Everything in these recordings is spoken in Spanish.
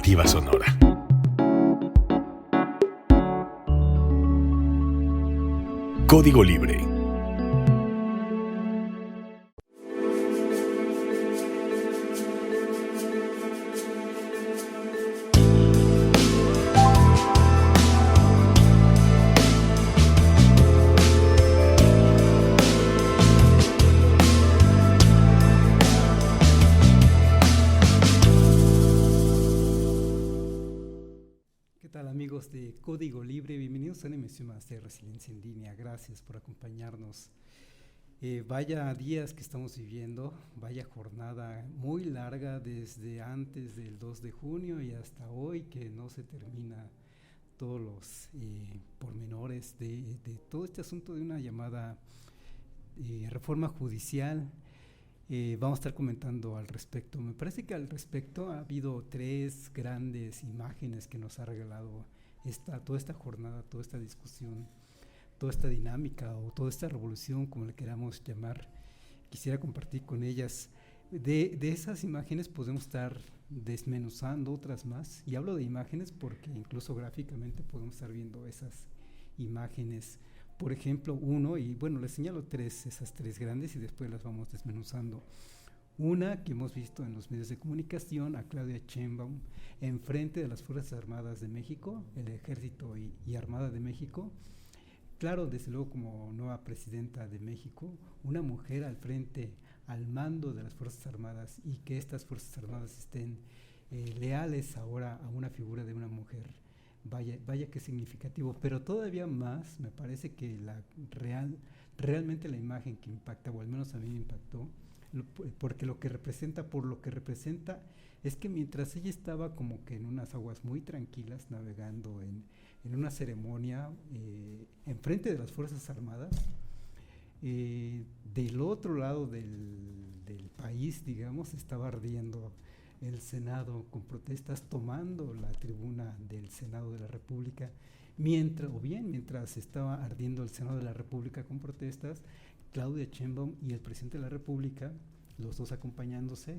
Alternativa Sonora. Código Libre. De Código Libre, bienvenidos a una emisión más de Resiliencia en Línea. Gracias por acompañarnos. Vaya días que estamos viviendo, vaya jornada muy larga desde antes del 2 de junio y hasta hoy, que no se termina todos los pormenores de todo este asunto de una llamada reforma judicial. Vamos a estar comentando al respecto. Me parece que al respecto ha habido 3 grandes imágenes que nos ha regalado toda esta jornada, toda esta discusión, toda esta dinámica o toda esta revolución, como le queramos llamar. Quisiera compartir con ellas. De esas imágenes podemos estar desmenuzando otras más, y hablo de imágenes porque incluso gráficamente podemos estar viendo esas imágenes. Por ejemplo, y bueno, les señalo esas 3 grandes y después las vamos desmenuzando. Una que hemos visto en los medios de comunicación, a Claudia Sheinbaum enfrente de las Fuerzas Armadas de México, el Ejército y Armada de México. Claro, desde luego como nueva presidenta de México, una mujer al frente, al mando de las Fuerzas Armadas, y que estas Fuerzas Armadas estén leales ahora a una figura de una mujer. Vaya que significativo, pero todavía más me parece que realmente la imagen que impacta, o al menos a mí me impactó, porque por lo que representa es que mientras ella estaba como que en unas aguas muy tranquilas, navegando en una ceremonia enfrente de las Fuerzas Armadas, del otro lado del país, digamos, estaba ardiendo el Senado con protestas, tomando la tribuna del Senado de la República, mientras estaba ardiendo el Senado de la República con protestas, Claudia Sheinbaum y el presidente de la República, los dos acompañándose,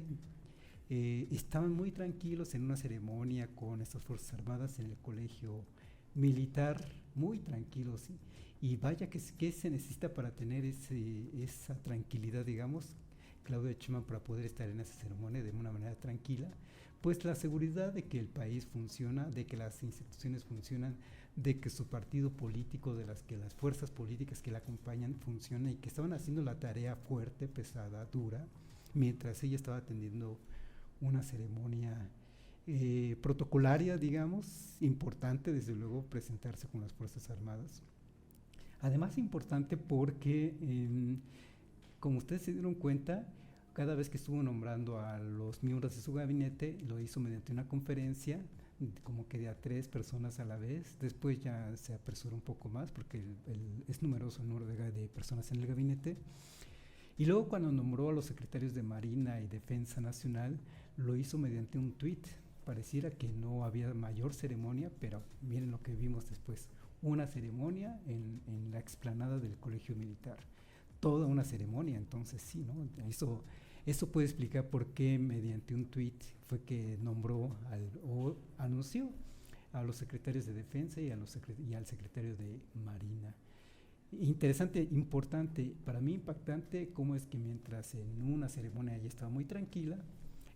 estaban muy tranquilos en una ceremonia con estas Fuerzas Armadas en el colegio militar, muy tranquilos, y vaya que se necesita para tener esa tranquilidad, digamos, Claudia Sheinbaum, para poder estar en esa ceremonia de una manera tranquila. Pues la seguridad de que el país funciona, de que las instituciones funcionan, de que su partido político, de que las fuerzas políticas que la acompañan funcionan, y que estaban haciendo la tarea fuerte, pesada, dura, mientras ella estaba atendiendo una ceremonia protocolaria, digamos, importante, desde luego, presentarse con las Fuerzas Armadas. Además importante porque, como ustedes se dieron cuenta, cada vez que estuvo nombrando a los miembros de su gabinete, lo hizo mediante una conferencia, como que de a 3 personas a la vez. Después ya se apresuró un poco más porque es numeroso el número de personas en el gabinete. Y luego, cuando nombró a los secretarios de Marina y Defensa Nacional, lo hizo mediante un tuit. Pareciera que no había mayor ceremonia, pero miren lo que vimos después: una ceremonia en la explanada del Colegio Militar. Toda una ceremonia. Entonces sí, ¿no? Eso puede explicar por qué mediante un tuit fue que nombró o anunció a los secretarios de Defensa y al secretario de Marina. Interesante, importante, para mí impactante, cómo es que mientras en una ceremonia ella estaba muy tranquila,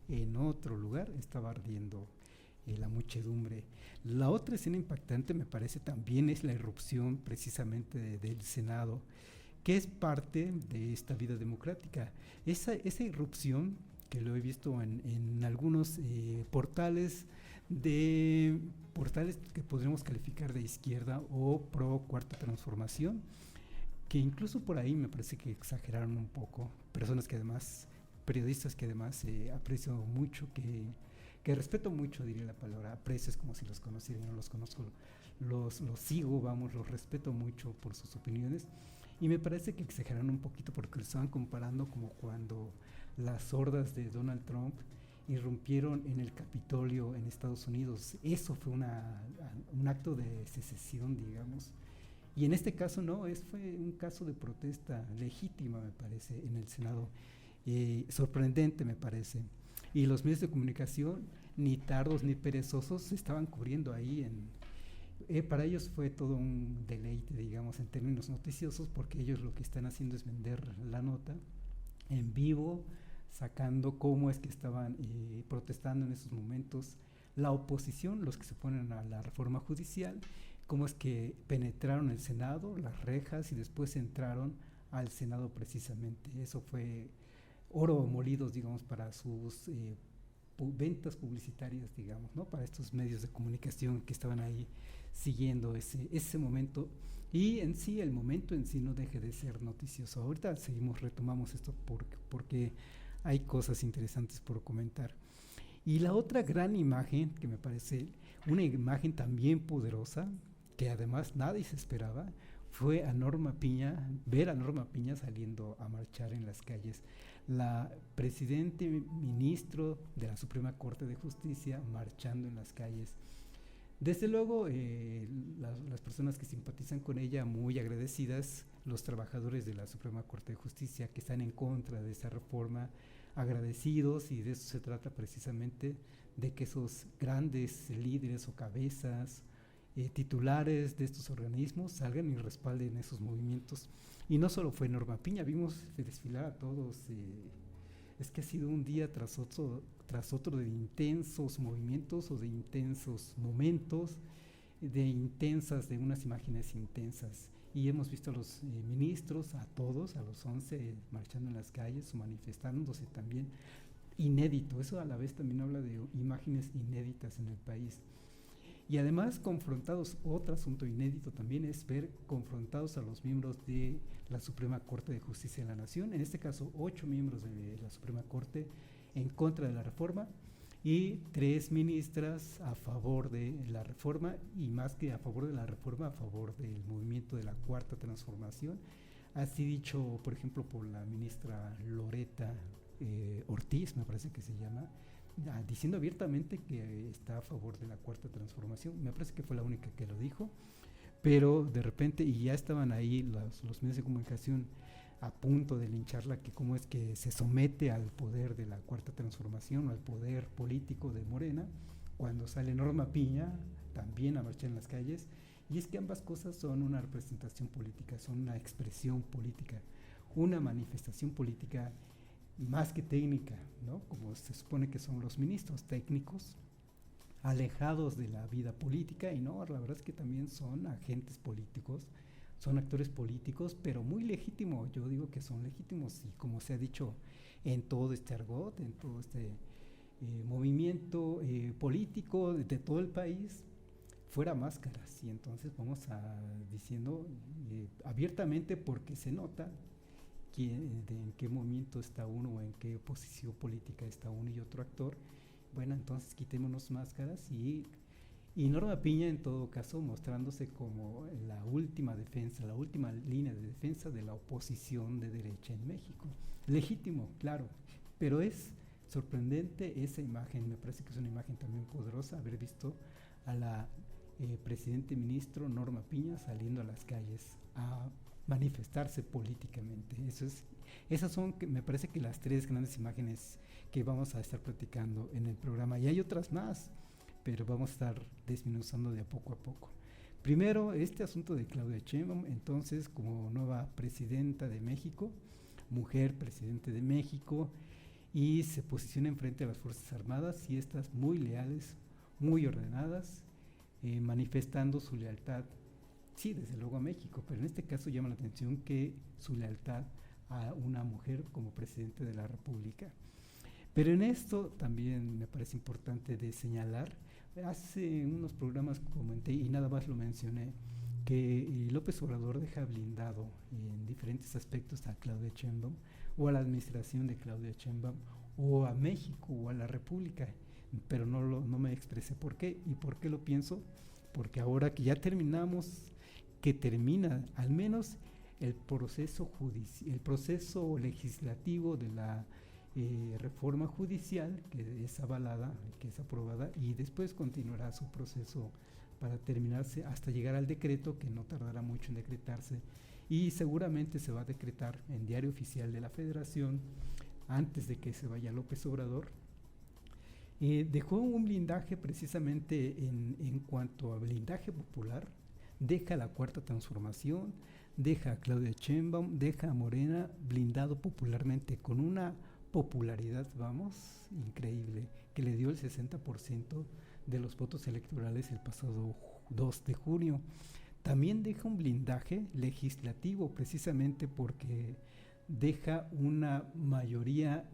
en otro lugar estaba ardiendo la muchedumbre. La otra escena impactante, me parece, también es la irrupción precisamente del Senado, que es parte de esta vida democrática. Esa irrupción, que lo he visto en algunos portales que podríamos calificar de izquierda o pro cuarta transformación, que incluso por ahí me parece que exageraron un poco. Periodistas que además aprecio mucho, que respeto mucho, diría la palabra. Aprecio es como si los conociera, yo no los conozco, los sigo, los respeto mucho por sus opiniones. Y me parece que exageraron un poquito, porque lo estaban comparando como cuando las hordas de Donald Trump irrumpieron en el Capitolio en Estados Unidos. Eso fue un acto de secesión, digamos. Y en este caso no, fue un caso de protesta legítima, me parece, en el Senado. Sorprendente, me parece. Y los medios de comunicación ni tardos ni perezosos, se estaban cubriendo ahí para ellos fue todo un deleite, digamos, en términos noticiosos, porque ellos lo que están haciendo es vender la nota en vivo, sacando cómo es que estaban protestando en esos momentos la oposición, los que se oponen a la reforma judicial, cómo es que penetraron el Senado, las rejas, y después entraron al Senado precisamente. Eso fue oro molido, digamos, para sus ventas publicitarias, digamos, ¿no? Para estos medios de comunicación que estaban ahí siguiendo ese momento. Y en sí, el momento en sí no deje de ser noticioso. Ahorita retomamos esto porque hay cosas interesantes por comentar. Y la otra gran imagen, que me parece una imagen también poderosa, que además nadie se esperaba, fue ver a Norma Piña saliendo a marchar en las calles. La presidente ministro de la Suprema Corte de Justicia marchando en las calles. Desde luego, las personas que simpatizan con ella, muy agradecidas, los trabajadores de la Suprema Corte de Justicia que están en contra de esa reforma, agradecidos, y de eso se trata precisamente, de que esos grandes líderes o cabezas, titulares de estos organismos salgan y respalden esos movimientos. Y no solo fue Norma Piña, vimos desfilar a todos. Es que ha sido un día tras otro de intensos movimientos o de intensos momentos, de unas imágenes intensas. Y hemos visto a los ministros, a todos, a los 11 marchando en las calles, manifestándose también. Inédito, eso a la vez también habla de imágenes inéditas en el país. Y además confrontados, otro asunto inédito también es ver confrontados a los miembros de la Suprema Corte de Justicia de la Nación, en este caso 8 miembros de la Suprema Corte en contra de la reforma y 3 ministras a favor de la reforma, y más que a favor de la reforma, a favor del movimiento de la Cuarta Transformación, así dicho por ejemplo por la ministra Loreta Ortiz, me parece que se llama, diciendo abiertamente que está a favor de la Cuarta Transformación. Me parece que fue la única que lo dijo, pero de repente, y ya estaban ahí los medios de comunicación a punto de lincharla, que cómo es que se somete al poder de la Cuarta Transformación o al poder político de Morena, cuando sale Norma Piña también a marchar en las calles. Y es que ambas cosas son una representación política, son una expresión política, una manifestación política más que técnica, ¿no? Como se supone que son los ministros técnicos, alejados de la vida política, y no, la verdad es que también son agentes políticos, son actores políticos, pero muy legítimos. Yo digo que son legítimos, y como se ha dicho en todo este argot, en todo este movimiento político de todo el país, fuera máscaras. Y entonces vamos diciendo abiertamente, porque se nota en qué movimiento está uno o en qué posición política está uno y otro actor. Bueno, entonces quitémonos máscaras, y Norma Piña en todo caso mostrándose como la última defensa, la última línea de defensa de la oposición de derecha en México. Legítimo, claro, pero es sorprendente esa imagen. Me parece que es una imagen también poderosa, haber visto a la presidente ministro Norma Piña saliendo a las calles a manifestarse políticamente. Esas son, me parece que las 3 grandes imágenes que vamos a estar platicando en el programa, y hay otras más, pero vamos a estar desmenuzando de a poco. Primero, este asunto de Claudia Sheinbaum, entonces, como nueva presidenta de México, mujer presidente de México, y se posiciona enfrente a las Fuerzas Armadas, y estas muy leales, muy ordenadas, manifestando su lealtad, sí, desde luego a México, pero en este caso llama la atención que su lealtad a una mujer como presidente de la República. Pero en esto también me parece importante de señalar, hace unos programas comenté y nada más lo mencioné, que López Obrador deja blindado en diferentes aspectos a Claudia Sheinbaum, o a la administración de Claudia Sheinbaum, o a México, o a la República, pero no me expresé por qué. ¿Y por qué lo pienso? Porque ahora que ya termina al menos el proceso legislativo de la reforma judicial, que es avalada, que es aprobada, y después continuará su proceso para terminarse hasta llegar al decreto, que no tardará mucho en decretarse, y seguramente se va a decretar en Diario Oficial de la Federación antes de que se vaya López Obrador. Dejó un blindaje precisamente en cuanto a blindaje popular, deja la Cuarta Transformación, deja a Claudia Sheinbaum, deja a Morena blindado popularmente con una popularidad, vamos, increíble, que le dio el 60% de los votos electorales el pasado 2 de junio. También deja un blindaje legislativo, precisamente porque deja una mayoría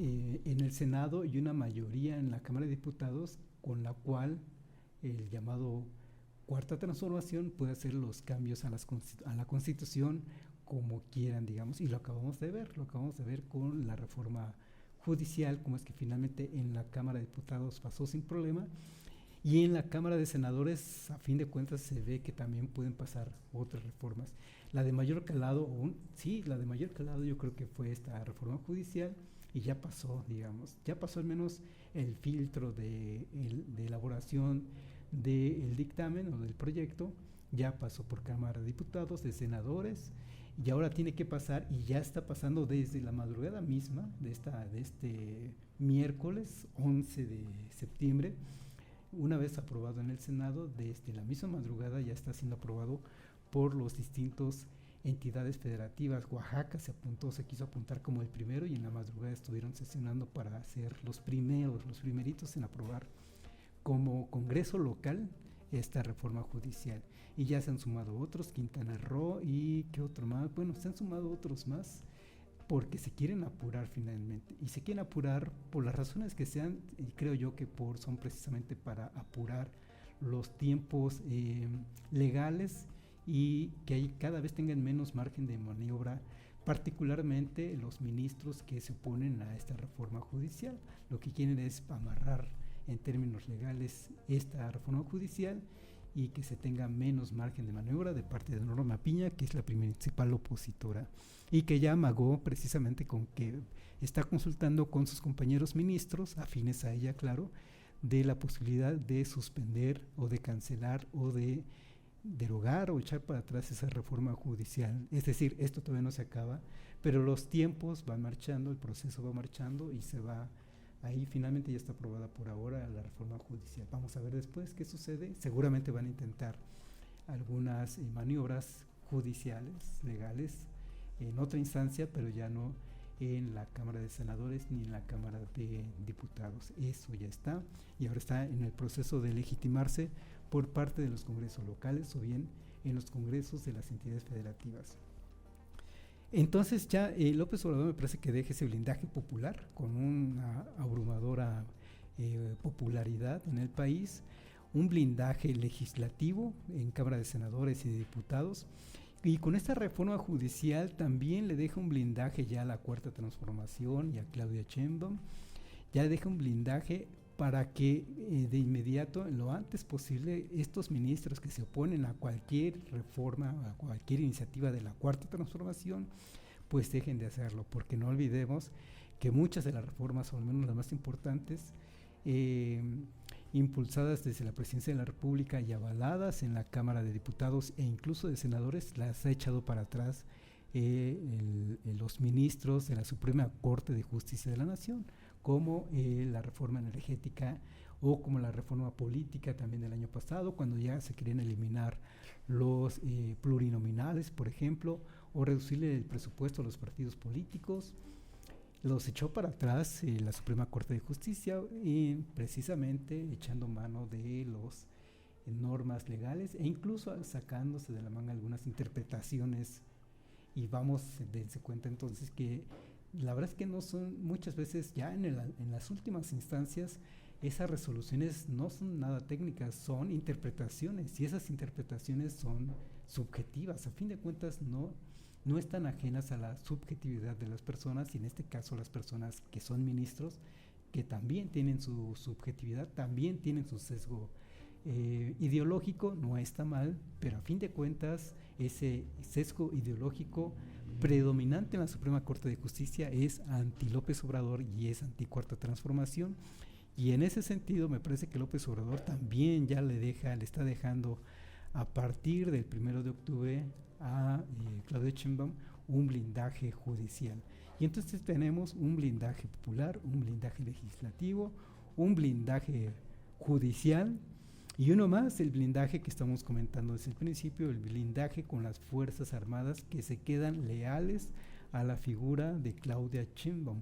en el Senado y una mayoría en la Cámara de Diputados, con la cual el llamado Cuarta Transformación puede hacer los cambios a la Constitución como quieran, digamos, y lo acabamos de ver con la reforma judicial, como es que finalmente en la Cámara de Diputados pasó sin problema, y en la Cámara de Senadores, a fin de cuentas, se ve que también pueden pasar otras reformas. La de mayor calado, yo creo que fue esta reforma judicial, y ya pasó, digamos, ya pasó al menos el filtro de elaboración del dictamen o del proyecto, ya pasó por Cámara de Diputados, de Senadores, y ahora tiene que pasar, y ya está pasando desde la madrugada misma de este miércoles 11 de septiembre, una vez aprobado en el Senado, desde la misma madrugada ya está siendo aprobado por los distintos entidades federativas. Oaxaca se quiso apuntar como el primero, y en la madrugada estuvieron sesionando para ser los primeritos en aprobar como Congreso local esta reforma judicial. Y ya se han sumado otros, Quintana Roo y ¿qué otro más? Bueno, se han sumado otros más porque se quieren apurar finalmente. Y se quieren apurar por las razones que sean, y creo yo que son precisamente para apurar los tiempos legales, y que ahí cada vez tengan menos margen de maniobra, particularmente los ministros que se oponen a esta reforma judicial. Lo que quieren es amarrar en términos legales esta reforma judicial y que se tenga menos margen de maniobra de parte de Norma Piña, que es la principal opositora, y que ya amagó precisamente con que está consultando con sus compañeros ministros, afines a ella, claro, de la posibilidad de suspender o de cancelar o de derogar o echar para atrás esa reforma judicial. Es decir, esto todavía no se acaba, pero los tiempos van marchando, el proceso va marchando y se va. Ahí finalmente ya está aprobada por ahora la reforma judicial. Vamos a ver después qué sucede. Seguramente van a intentar algunas maniobras judiciales, legales, en otra instancia, pero ya no en la Cámara de Senadores ni en la Cámara de Diputados. Eso ya está, y ahora está en el proceso de legitimarse por parte de los congresos locales o bien en los congresos de las entidades federativas. Entonces ya López Obrador me parece que deja ese blindaje popular con una abrumadora popularidad en el país, un blindaje legislativo en Cámara de Senadores y de Diputados, y con esta reforma judicial también le deja un blindaje ya a la Cuarta Transformación y a Claudia Sheinbaum, ya le deja un blindaje para que de inmediato, lo antes posible, estos ministros que se oponen a cualquier reforma, a cualquier iniciativa de la Cuarta Transformación, pues dejen de hacerlo, porque no olvidemos que muchas de las reformas, o al menos las más importantes, impulsadas desde la Presidencia de la República y avaladas en la Cámara de Diputados e incluso de Senadores, las ha echado para atrás los ministros de la Suprema Corte de Justicia de la Nación, como la reforma energética o como la reforma política también del año pasado, cuando ya se querían eliminar los plurinominales, por ejemplo, o reducirle el presupuesto a los partidos políticos. Los echó para atrás la Suprema Corte de Justicia, precisamente echando mano de las normas legales e incluso sacándose de la manga algunas interpretaciones. Y vamos a darse cuenta entonces que la verdad es que no son, muchas veces ya en las últimas instancias, esas resoluciones no son nada técnicas, son interpretaciones, y esas interpretaciones son subjetivas. A fin de cuentas no están ajenas a la subjetividad de las personas, y en este caso las personas que son ministros, que también tienen su subjetividad, también tienen su sesgo ideológico. No está mal, pero a fin de cuentas ese sesgo ideológico predominante en la Suprema Corte de Justicia es anti López Obrador y es anti Cuarta Transformación, y en ese sentido me parece que López Obrador también ya le está dejando a partir del 1 de octubre a Claudia Sheinbaum un blindaje judicial. Y entonces tenemos un blindaje popular, un blindaje legislativo, un blindaje judicial y uno más, el blindaje que estamos comentando desde el principio, el blindaje con las Fuerzas Armadas que se quedan leales a la figura de Claudia Sheinbaum.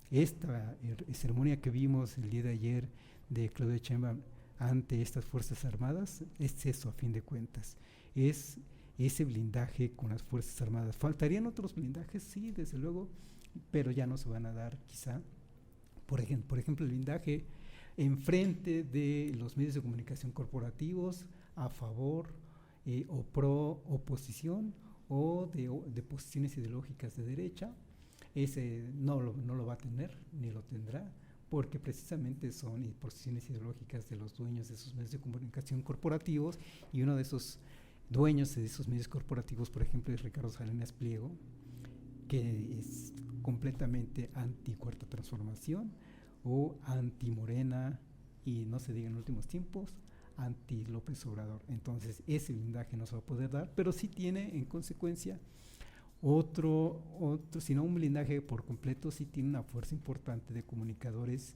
Esta ceremonia que vimos el día de ayer de Claudia Sheinbaum ante estas Fuerzas Armadas es eso, a fin de cuentas, es ese blindaje con las Fuerzas Armadas. ¿Faltarían otros blindajes? Sí, desde luego, pero ya no se van a dar quizá. Por ejemplo, el blindaje en frente de los medios de comunicación corporativos a favor o pro oposición o de posiciones ideológicas de derecha. Ese no lo va a tener ni lo tendrá, porque precisamente son posiciones ideológicas de los dueños de esos medios de comunicación corporativos, y uno de esos dueños de esos medios corporativos, por ejemplo, es Ricardo Salinas Pliego, que es completamente anti-Cuarta Transformación o anti-Morena, y no se diga en últimos tiempos, anti-López Obrador. Entonces ese blindaje no se va a poder dar, pero sí tiene en consecuencia otro, si no un blindaje por completo, sí tiene una fuerza importante de comunicadores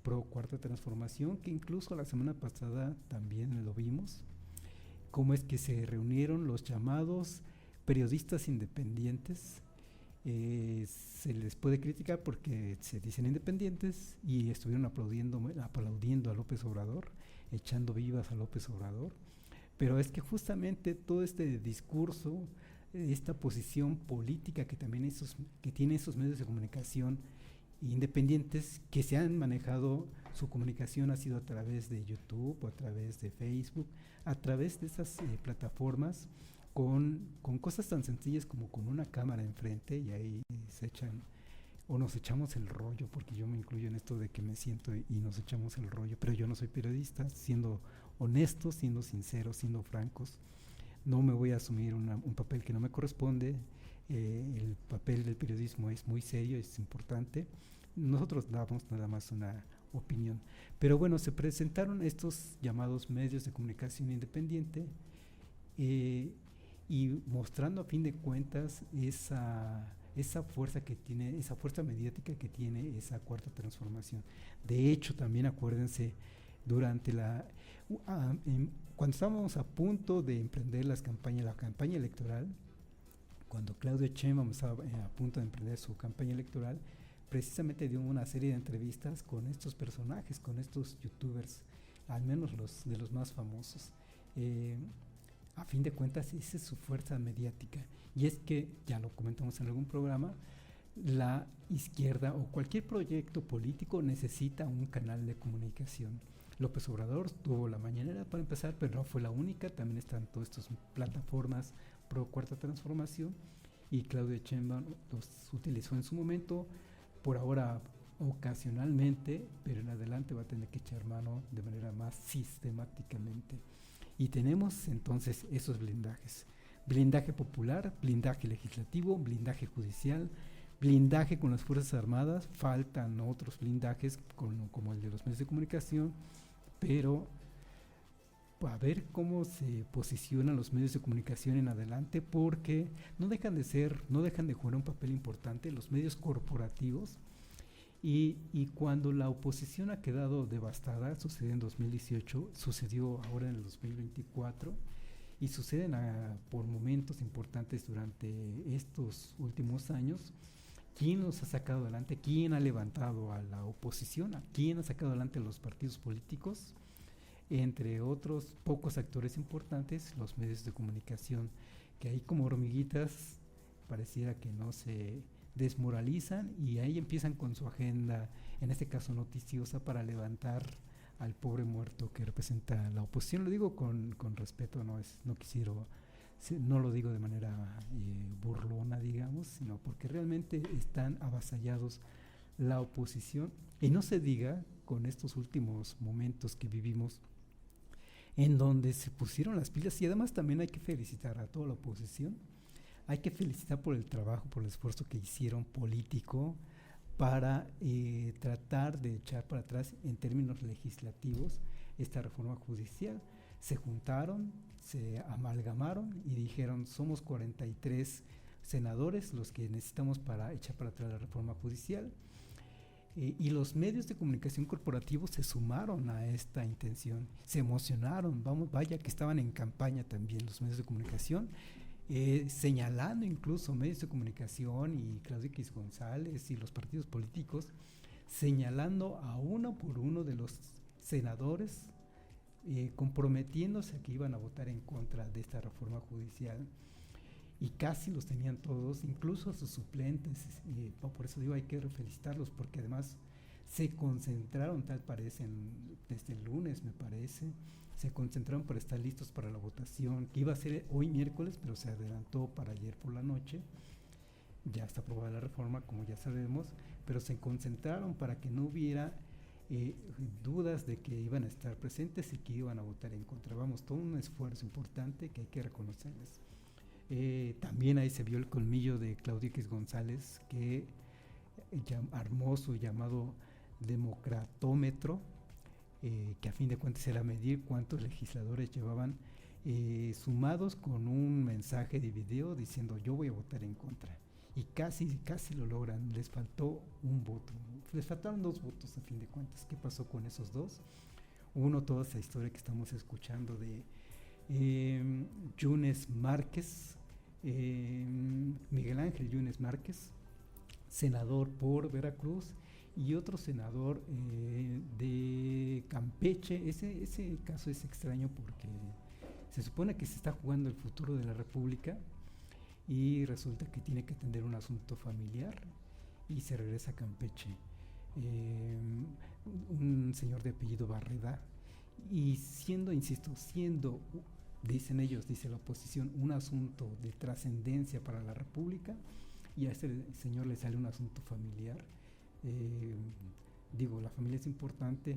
pro Cuarta Transformación, que incluso la semana pasada también lo vimos, cómo es que se reunieron los llamados periodistas independientes. Se les puede criticar porque se dicen independientes y estuvieron aplaudiendo a López Obrador, echando vivas a López Obrador, pero es que justamente todo este discurso, esta posición política que también que tienen esos medios de comunicación independientes, que se han manejado, su comunicación ha sido a través de YouTube o a través de Facebook, a través de esas plataformas, con cosas tan sencillas como con una cámara enfrente, y ahí se echan o nos echamos el rollo, porque yo me incluyo en esto de que me siento y nos echamos el rollo, pero yo no soy periodista, siendo honestos, siendo sinceros, siendo francos, no me voy a asumir un papel que no me corresponde. El papel del periodismo es muy serio, es importante, nosotros damos nada más una opinión, pero bueno, se presentaron estos llamados medios de comunicación independiente, y mostrando a fin de cuentas esa fuerza que tiene, esa fuerza mediática que tiene esa Cuarta Transformación. De hecho, también acuérdense, durante cuando estábamos a punto de emprender la campaña electoral, cuando Claudia Sheinbaum estaba a punto de emprender su campaña electoral, precisamente dio una serie de entrevistas con estos personajes, con estos youtubers, al menos los de los más famosos. A fin de cuentas, esa es su fuerza mediática. Y es que, ya lo comentamos en algún programa, la izquierda o cualquier proyecto político necesita un canal de comunicación. López Obrador tuvo la mañanera para empezar, pero no fue la única, también están todas estas plataformas pro Cuarta Transformación, y Claudia Sheinbaum los utilizó en su momento, por ahora ocasionalmente, pero en adelante va a tener que echar mano de manera más sistemáticamente. Y tenemos entonces esos blindajes: blindaje popular, blindaje legislativo, blindaje judicial, blindaje con las Fuerzas Armadas. Faltan otros blindajes como el de los medios de comunicación, pero a ver cómo se posicionan los medios de comunicación en adelante, porque no dejan de jugar un papel importante los medios corporativos. Y cuando la oposición ha quedado devastada, sucedió en 2018, sucedió ahora en el 2024, y suceden por momentos importantes durante estos últimos años. ¿Quién los ha sacado adelante? ¿Quién ha levantado a la oposición? ¿Quién ha sacado adelante a los partidos políticos? Entre otros pocos actores importantes, los medios de comunicación, que ahí como hormiguitas pareciera que no se desmoralizan, y ahí empiezan con su agenda, en este caso noticiosa, para levantar al pobre muerto que representa la oposición. Lo digo con respeto, no lo digo de manera burlona, digamos, sino porque realmente están avasallados la oposición, y no se diga con estos últimos momentos que vivimos, en donde se pusieron las pilas. Y además también hay que felicitar a toda la oposición. Hay que felicitar por el trabajo, por el esfuerzo que hicieron político para tratar de echar para atrás en términos legislativos esta reforma judicial. Se juntaron, se amalgamaron y dijeron: somos 43 senadores los que necesitamos para echar para atrás la reforma judicial. Y los medios de comunicación corporativos se sumaron a esta intención, se emocionaron, vaya que estaban en campaña también los medios de comunicación, señalando incluso medios de comunicación y Claudio X González y los partidos políticos, señalando a uno por uno de los senadores, comprometiéndose a que iban a votar en contra de esta reforma judicial. Y casi los tenían todos, incluso a sus suplentes, por eso digo, hay que felicitarlos, porque además se concentraron, tal parece, desde el lunes, me parece, se concentraron para estar listos para la votación, que iba a ser hoy miércoles, pero se adelantó para ayer por la noche. Ya está aprobada la reforma, como ya sabemos, pero se concentraron para que no hubiera dudas de que iban a estar presentes y que iban a votar en contra. Vamos, todo un esfuerzo importante que hay que reconocerles. También ahí se vio el colmillo de Claudio X González, que armó su llamado democratómetro, que a fin de cuentas era medir cuántos legisladores llevaban sumados con un mensaje de video diciendo yo voy a votar en contra. Y casi lo logran, les faltó un voto, les faltaron 2 votos a fin de cuentas. ¿Qué pasó con esos 2? Uno, toda esa historia que estamos escuchando de Yunes Márquez, Miguel Ángel Yunes Márquez, senador por Veracruz, y otro senador de Campeche. Ese caso es extraño porque se supone que se está jugando el futuro de la República y resulta que tiene que atender un asunto familiar y se regresa a Campeche. Un señor de apellido Barreda, y siendo, dicen ellos, dice la oposición, un asunto de trascendencia para la República, y a ese señor le sale un asunto familiar. Digo, la familia es importante,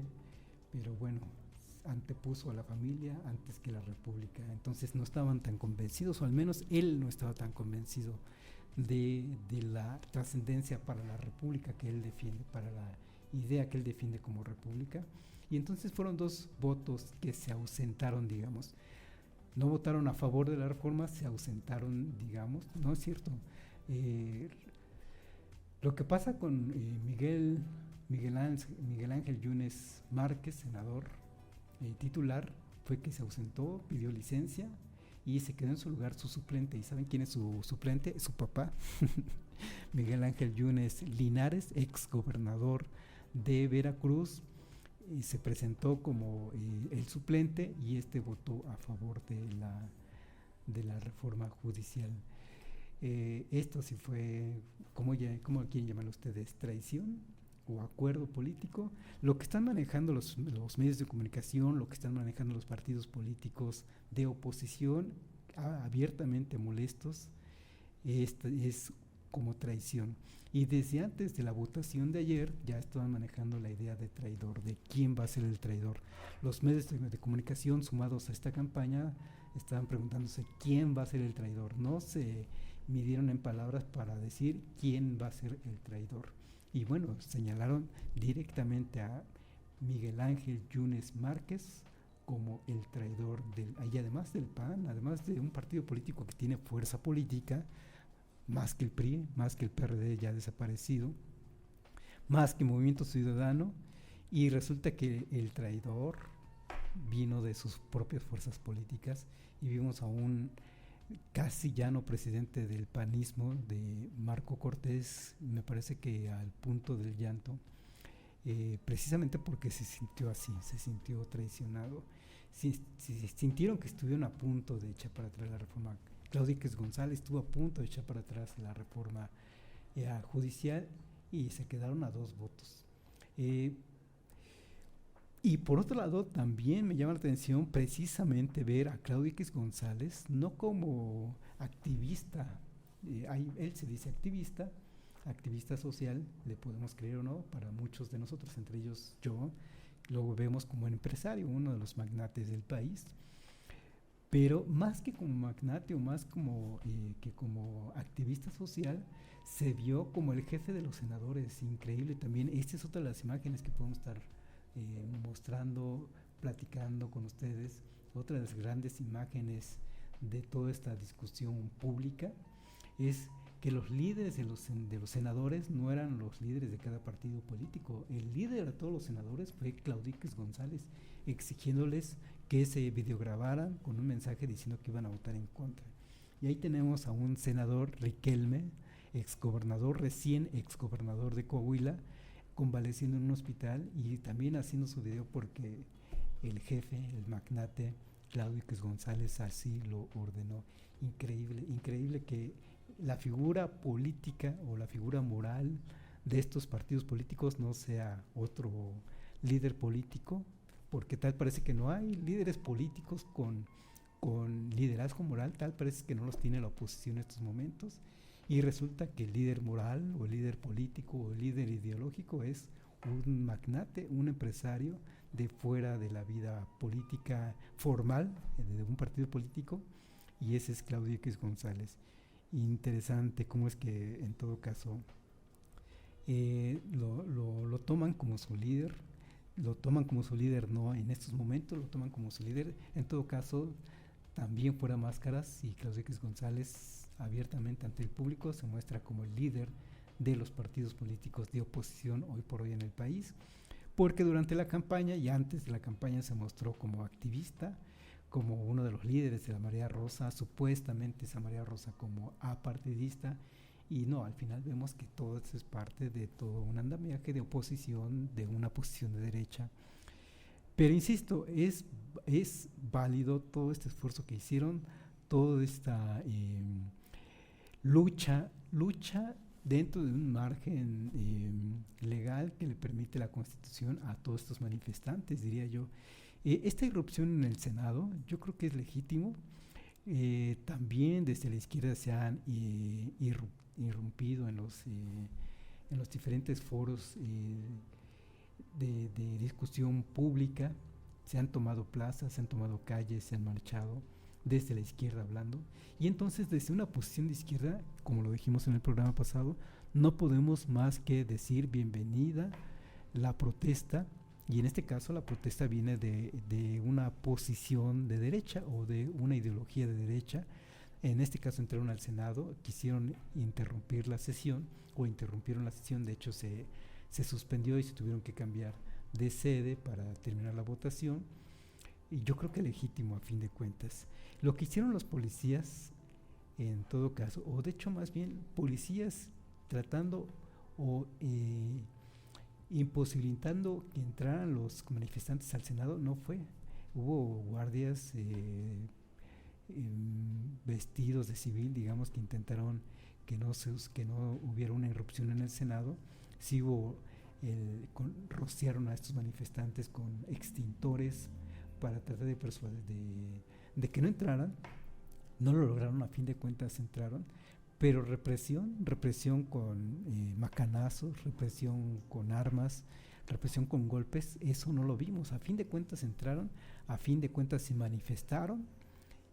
pero bueno, antepuso a la familia antes que la República. Entonces no estaban tan convencidos, o al menos él no estaba tan convencido de la trascendencia para la República que él defiende, para la idea que él defiende como República. Y entonces fueron 2 votos que se ausentaron, digamos. No votaron a favor de la reforma, se ausentaron, digamos. No es cierto. Lo que pasa con Miguel Ángel Yunes Márquez, senador titular, fue que se ausentó, pidió licencia y se quedó en su lugar su suplente. ¿Y saben quién es su suplente? Su papá, Miguel Ángel Yunes Linares, ex gobernador de Veracruz. Se presentó como el suplente y votó a favor de la reforma judicial. Esto sí fue, ¿cómo quieren llamarlo ustedes? ¿Traición o acuerdo político? Lo que están manejando los medios de comunicación, lo que están manejando los partidos políticos de oposición, abiertamente molestos, es como traición. Y desde antes de la votación de ayer ya estaban manejando la idea de traidor, de quién va a ser el traidor. Los medios de comunicación sumados a esta campaña estaban preguntándose quién va a ser el traidor. No se midieron en palabras para decir quién va a ser el traidor. Y bueno, señalaron directamente a Miguel Ángel Yunes Márquez como el traidor y además del PAN, además de un partido político que tiene fuerza política, más que el PRI, más que el PRD ya desaparecido, más que Movimiento Ciudadano, y resulta que el traidor vino de sus propias fuerzas políticas, y vimos a un casi llano presidente del panismo, de Marco Cortés, me parece que al punto del llanto, precisamente porque se sintió así, se sintió traicionado. Sintieron que estuvieron a punto de echar para atrás la reforma. Claudio X González estuvo a punto de echar para atrás la reforma judicial y se quedaron a 2 votos. Y por otro lado, también me llama la atención precisamente ver a Claudio X González no como activista, él se dice activista social, le podemos creer o no, para muchos de nosotros, entre ellos yo, lo vemos como empresario, uno de los magnates del país. Pero más que como magnate o más que como activista social, se vio como el jefe de los senadores. Increíble también. Esta es otra de las imágenes que podemos estar mostrando, platicando con ustedes. Otra de las grandes imágenes de toda esta discusión pública. es que los líderes de los senadores no eran los líderes de cada partido político. El líder de todos los senadores fue Claudíquez González, exigiéndoles que se videograbaran con un mensaje diciendo que iban a votar en contra. Y ahí tenemos a un senador, Riquelme, recién exgobernador de Coahuila, convaleciendo en un hospital y también haciendo su video porque el jefe, el magnate Claudíquez González así lo ordenó. Increíble que la figura política o la figura moral de estos partidos políticos no sea otro líder político, porque tal parece que no hay líderes políticos con liderazgo moral, tal parece que no los tiene la oposición en estos momentos, y resulta que el líder moral o el líder político o el líder ideológico es un magnate, un empresario de fuera de la vida política formal de un partido político, y ese es Claudíquez González. Interesante cómo es que en todo caso lo toman como su líder, no en estos momentos, lo toman como su líder. En todo caso, también fuera máscaras, y Claudíquez González abiertamente ante el público se muestra como el líder de los partidos políticos de oposición hoy por hoy en el país, porque durante la campaña y antes de la campaña se mostró como activista, como uno de los líderes de la Marea Rosa, supuestamente esa Marea Rosa como apartidista, y no, al final vemos que todo esto es parte de todo un andamiaje de oposición, de una posición de derecha. Pero insisto, es válido todo este esfuerzo que hicieron, toda esta lucha dentro de un margen legal que le permite la Constitución a todos estos manifestantes, diría yo. Esta irrupción en el Senado yo creo que es legítimo. También desde la izquierda se han irrumpido en los diferentes foros de discusión pública, se han tomado plazas, se han tomado calles, se han marchado desde la izquierda hablando, y entonces desde una posición de izquierda, como lo dijimos en el programa pasado, no podemos más que decir bienvenida la protesta, y en este caso la protesta viene de una posición de derecha o de una ideología de derecha. En este caso entraron al Senado, quisieron interrumpir la sesión o interrumpieron la sesión, de hecho se suspendió y se tuvieron que cambiar de sede para terminar la votación, y yo creo que legítimo a fin de cuentas. Lo que hicieron los policías en todo caso, o de hecho más bien policías tratando o imposibilitando que entraran los manifestantes al Senado, no fue. Hubo guardias vestidos de civil, digamos, que intentaron que no hubiera una irrupción en el Senado. Sí hubo, rociaron a estos manifestantes con extintores para tratar de persuadir de que no entraran. No lo lograron, a fin de cuentas entraron, pero represión con macanazos, represión con armas, represión con golpes, eso no lo vimos. A fin de cuentas entraron, a fin de cuentas se manifestaron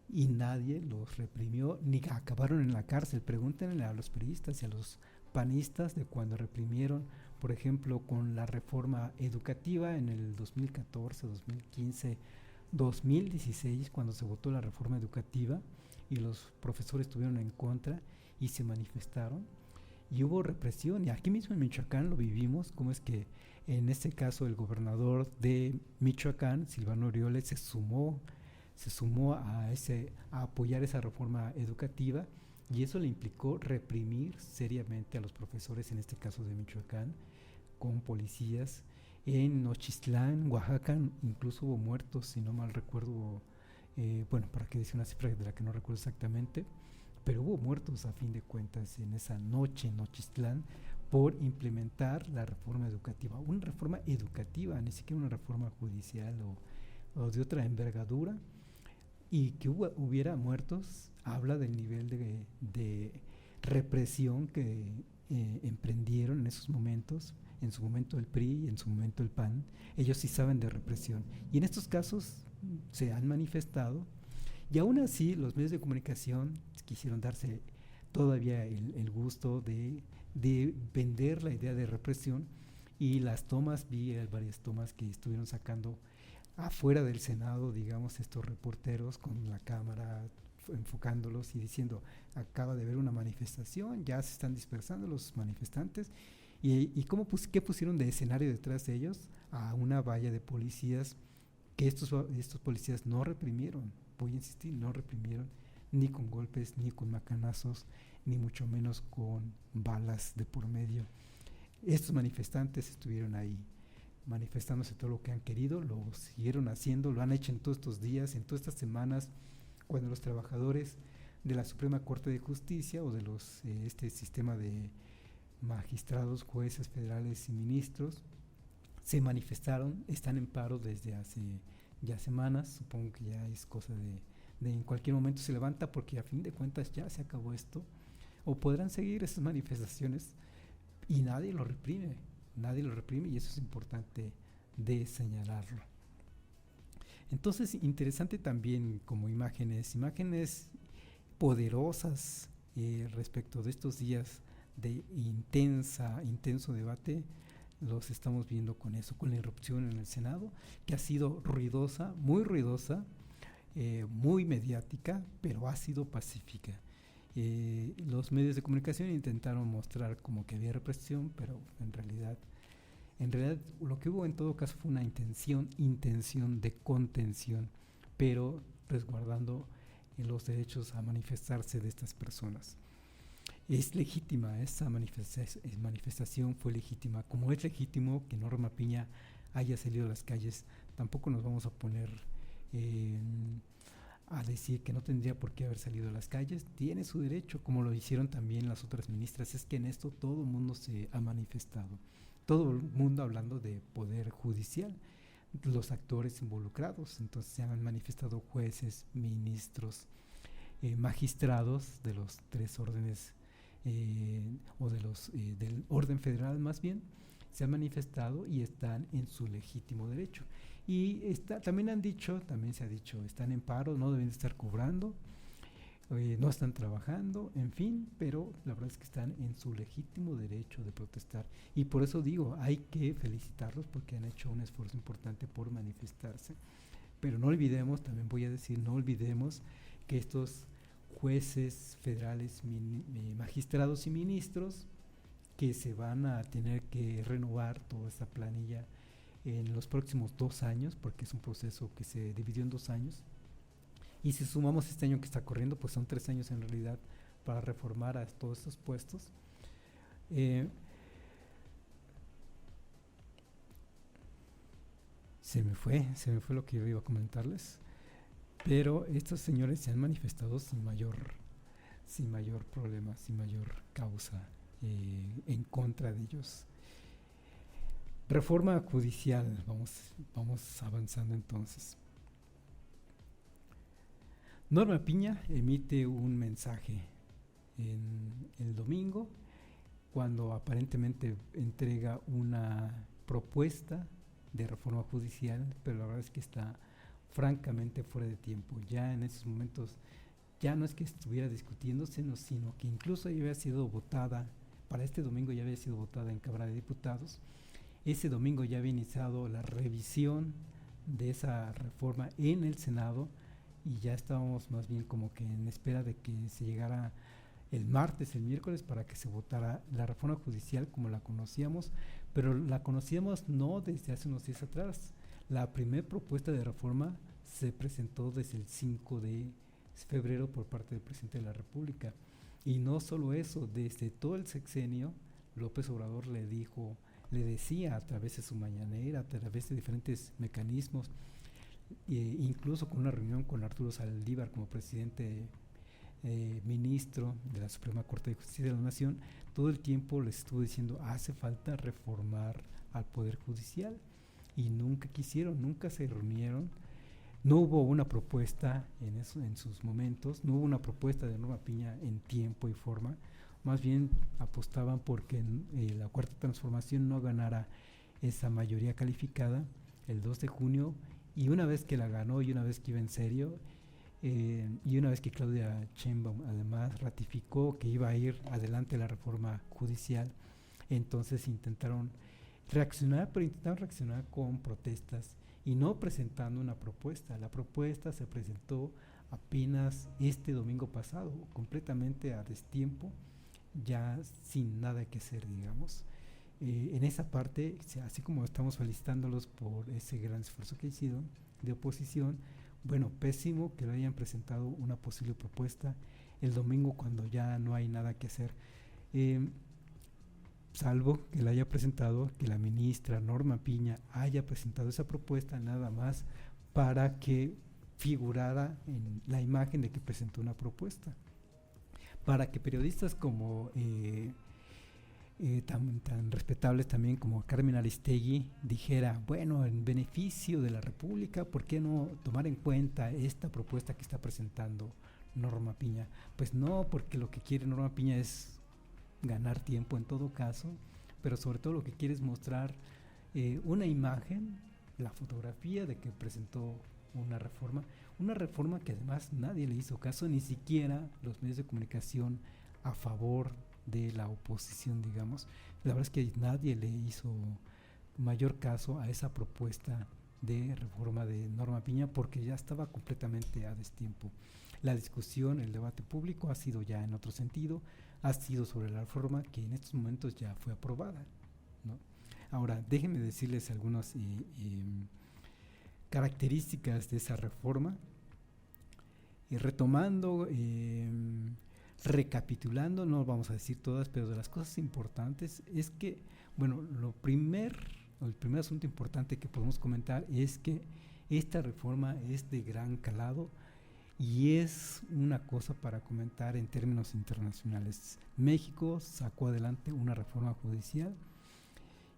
y nadie los reprimió, ni acabaron en la cárcel. Pregúntenle a los periodistas y a los panistas de cuando reprimieron, por ejemplo, con la reforma educativa en el 2014, 2015, 2016, cuando se votó la reforma educativa y los profesores estuvieron en contra y se manifestaron y hubo represión, y aquí mismo en Michoacán lo vivimos, como es que en este caso el gobernador de Michoacán, Silvano Aureoles, se sumó a apoyar esa reforma educativa, y eso le implicó reprimir seriamente a los profesores, en este caso de Michoacán, con policías. En Nochistlán, Oaxaca, incluso hubo muertos, si no mal recuerdo, bueno, para qué decir una cifra de la que no recuerdo exactamente, pero hubo muertos a fin de cuentas en esa noche en Nochistlán por implementar la reforma educativa, una reforma educativa, ni siquiera una reforma judicial o de otra envergadura, y que hubiera muertos, habla del nivel de represión que emprendieron en esos momentos, en su momento el PRI y en su momento el PAN. Ellos sí saben de represión, y en estos casos se han manifestado, y aún así los medios de comunicación quisieron darse todavía el gusto de vender la idea de represión, y las tomas, vi varias tomas que estuvieron sacando afuera del Senado, digamos, estos reporteros con la cámara enfocándolos y diciendo, acaba de haber una manifestación, ya se están dispersando los manifestantes, y ¿qué pusieron de escenario detrás de ellos? A una valla de policías, que estos policías no reprimieron, voy a insistir, no reprimieron, ni con golpes, ni con macanazos, ni mucho menos con balas de por medio. Estos manifestantes estuvieron ahí, manifestándose todo lo que han querido, lo siguieron haciendo, lo han hecho en todos estos días, en todas estas semanas, cuando los trabajadores de la Suprema Corte de Justicia o de este sistema de magistrados, jueces federales y ministros se manifestaron, están en paro desde hace ya semanas, supongo que ya es cosa de en cualquier momento se levanta, porque a fin de cuentas ya se acabó esto, o podrán seguir esas manifestaciones y nadie lo reprime, y eso es importante de señalarlo. Entonces, interesante también como imágenes poderosas respecto de estos días de intenso debate, los estamos viendo con eso, con la irrupción en el Senado, que ha sido ruidosa, muy mediática, pero ha sido pacífica. Los medios de comunicación intentaron mostrar como que había represión, pero en realidad lo que hubo en todo caso fue una intención de contención, pero resguardando los derechos a manifestarse de estas personas. Es legítima, esa manifestación fue legítima, como es legítimo que Norma Piña haya salido a las calles. Tampoco nos vamos a poner a decir que no tendría por qué haber salido a las calles, tiene su derecho, como lo hicieron también las otras ministras. Es que en esto todo el mundo se ha manifestado, todo el mundo hablando de poder judicial, los actores involucrados. Entonces se han manifestado jueces, ministros, magistrados de los tres órdenes o de los del orden federal, más bien se han manifestado y están en su legítimo derecho. Y también se ha dicho, están en paro, no deben estar cobrando, no están trabajando, en fin, pero la verdad es que están en su legítimo derecho de protestar. Y por eso digo, hay que felicitarlos porque han hecho un esfuerzo importante por manifestarse. Pero no olvidemos que estos jueces federales, magistrados y ministros, que se van a tener que renovar toda esta planilla en los próximos 2 años, porque es un proceso que se dividió en 2 años, y si sumamos este año que está corriendo, pues son 3 años en realidad para reformar a todos estos puestos. Se me fue lo que yo iba a comentarles, pero estos señores se han manifestado sin mayor problema, sin mayor causa en contra de ellos. Reforma judicial, vamos avanzando entonces. Norma Piña emite un mensaje en el domingo, cuando aparentemente entrega una propuesta de reforma judicial, pero la verdad es que está francamente fuera de tiempo. Ya en esos momentos ya no es que estuviera discutiéndose, sino que incluso ya había sido votada, para este domingo ya había sido votada en Cámara de Diputados. Ese domingo ya había iniciado la revisión de esa reforma en el Senado y ya estábamos más bien como que en espera de que se llegara el miércoles, para que se votara la reforma judicial como la conocíamos, pero la conocíamos no desde hace unos días atrás. La primera propuesta de reforma se presentó desde el 5 de febrero por parte del presidente de la República. Y no solo eso, desde todo el sexenio, López Obrador le decía a través de su mañanera, a través de diferentes mecanismos, incluso con una reunión con Arturo Saldívar como presidente ministro de la Suprema Corte de Justicia de la Nación, todo el tiempo les estuvo diciendo, hace falta reformar al Poder Judicial, y nunca quisieron, nunca se reunieron. No hubo una propuesta en sus momentos, no hubo una propuesta de Norma Piña en tiempo y forma. Más bien apostaban porque la Cuarta Transformación no ganara esa mayoría calificada el 2 de junio, y una vez que la ganó y una vez que iba en serio, y una vez que Claudia Sheinbaum además ratificó que iba a ir adelante la reforma judicial, entonces intentaron reaccionar con protestas y no presentando una propuesta. La propuesta se presentó apenas este domingo pasado, completamente a destiempo, ya sin nada que hacer, digamos. En esa parte, así como estamos felicitándolos por ese gran esfuerzo que hicieron de oposición, bueno, pésimo que lo hayan presentado una posible propuesta el domingo cuando ya no hay nada que hacer. Salvo que la haya presentado, que la ministra Norma Piña haya presentado esa propuesta nada más para que figurara en la imagen de que presentó una propuesta, para que periodistas como tan respetables también como Carmen Aristegui dijera, bueno, en beneficio de la República, ¿por qué no tomar en cuenta esta propuesta que está presentando Norma Piña? Pues no, porque lo que quiere Norma Piña es ganar tiempo en todo caso, pero sobre todo lo que quiere es mostrar una imagen, la fotografía de que presentó una reforma que además nadie le hizo caso, ni siquiera los medios de comunicación a favor de la oposición, digamos. La verdad es que nadie le hizo mayor caso a esa propuesta de reforma de Norma Piña porque ya estaba completamente a destiempo. La discusión, el debate público ha sido ya en otro sentido, ha sido sobre la reforma que en estos momentos ya fue aprobada, ¿no? Ahora, déjenme decirles algunas características de esa reforma, retomando, recapitulando, no vamos a decir todas, pero de las cosas importantes es que, bueno, el primer asunto importante que podemos comentar es que esta reforma es de gran calado y es una cosa para comentar en términos internacionales. México sacó adelante una reforma judicial